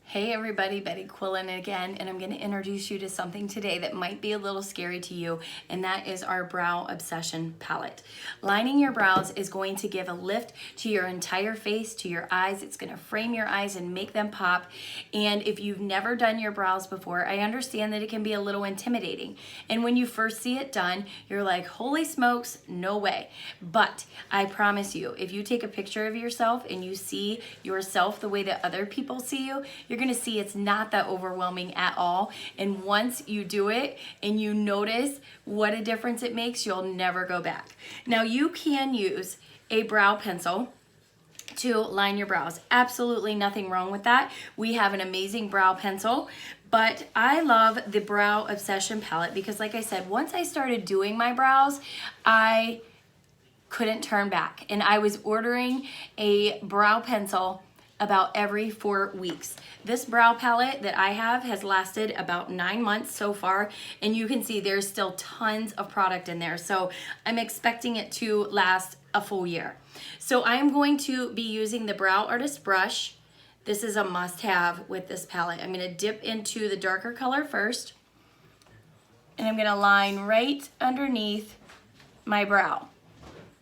Hey everybody, Betty Quillen again, and I'm going to introduce you to something today that might be a little scary to you, and that is our Brow Obsession palette. Lining your brows is going to give a lift to your entire face, to your eyes. It's going to frame your eyes and make them pop, and if you've never done your brows before, I understand that it can be a little intimidating, and when you first see it done, you're like, holy smokes, no way. But I promise you, if you take a picture of yourself and you see yourself the way that other people see you, you're going to see it's not that overwhelming at all. And once you do it and you notice what a difference it makes, you'll never go back. Now you can use a brow pencil to line your brows. Absolutely nothing wrong with that. We have an amazing brow pencil, but I love the Brow Obsession palette because, like I said, once I started doing my brows, I couldn't turn back. And I was ordering a brow pencil about every 4 weeks. This brow palette that I have has lasted about 9 months so far, and you can see there's still tons of product in there. So I'm expecting it to last a full year. So I'm going to be using the Brow Artist brush. This is a must-have with this palette. I'm gonna dip into the darker color first, and I'm gonna line right underneath my brow.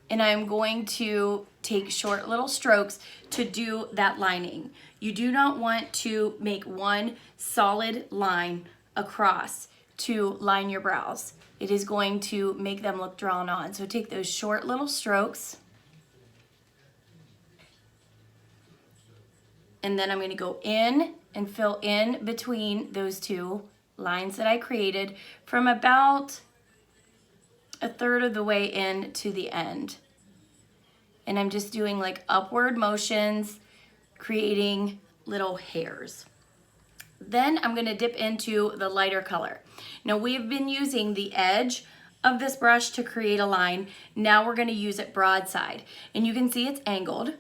And I'm going to take short little strokes to do that lining. You do not want to make one solid line across to line your brows. It is going to make them look drawn on. So take those short little strokes. And then I'm going to go in and fill in between those two lines that I created from about a third of the way in to the end. And I'm just doing like upward motions, creating little hairs. Then I'm gonna dip into the lighter color. Now we've been using the edge of this brush to create a line. Now we're gonna use it broadside. And you can see it's angled.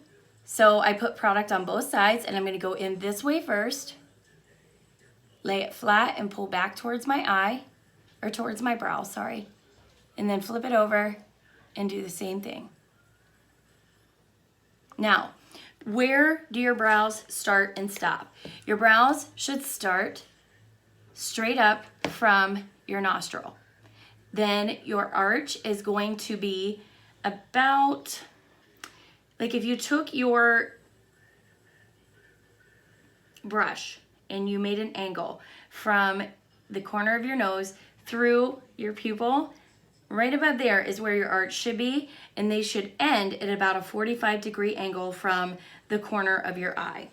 So I put product on both sides, and I'm gonna go in this way first, lay it flat and pull back towards my eye, or towards my brow, sorry. And then flip it over and do the same thing. Now, where do your brows start and stop? Your brows should start straight up from your nostril. Then your arch is going to be about, like if you took your brush and you made an angle from the corner of your nose through your pupil, right above there is where your arch should be, and they should end at about a 45-degree angle from the corner of your eye.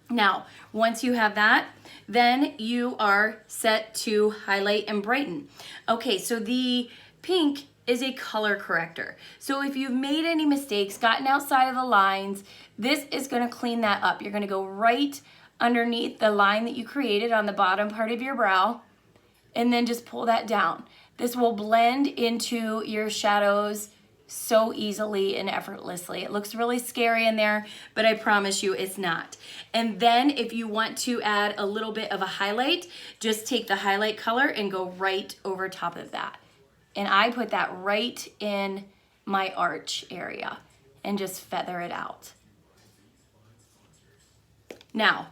Now, once you have that, then you are set to highlight and brighten. Okay, so the pink is a color corrector. So if you've made any mistakes, gotten outside of the lines, this is gonna clean that up. You're gonna go right underneath the line that you created on the bottom part of your brow, and then just pull that down. This will blend into your shadows so easily and effortlessly. It looks really scary in there, but I promise you it's not. And then if you want to add a little bit of a highlight, just take the highlight color and go right over top of that. And I put that right in my arch area and just feather it out. Now,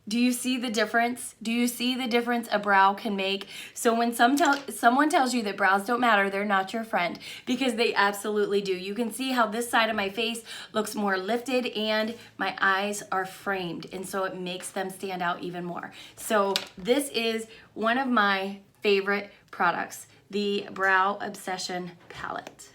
do you see the difference? Do you see the difference a brow can make? So when someone tells you that brows don't matter, they're not your friend, because they absolutely do. You can see how this side of my face looks more lifted and my eyes are framed, and so it makes them stand out even more. So this is one of my favorite products, the Brow Obsession palette.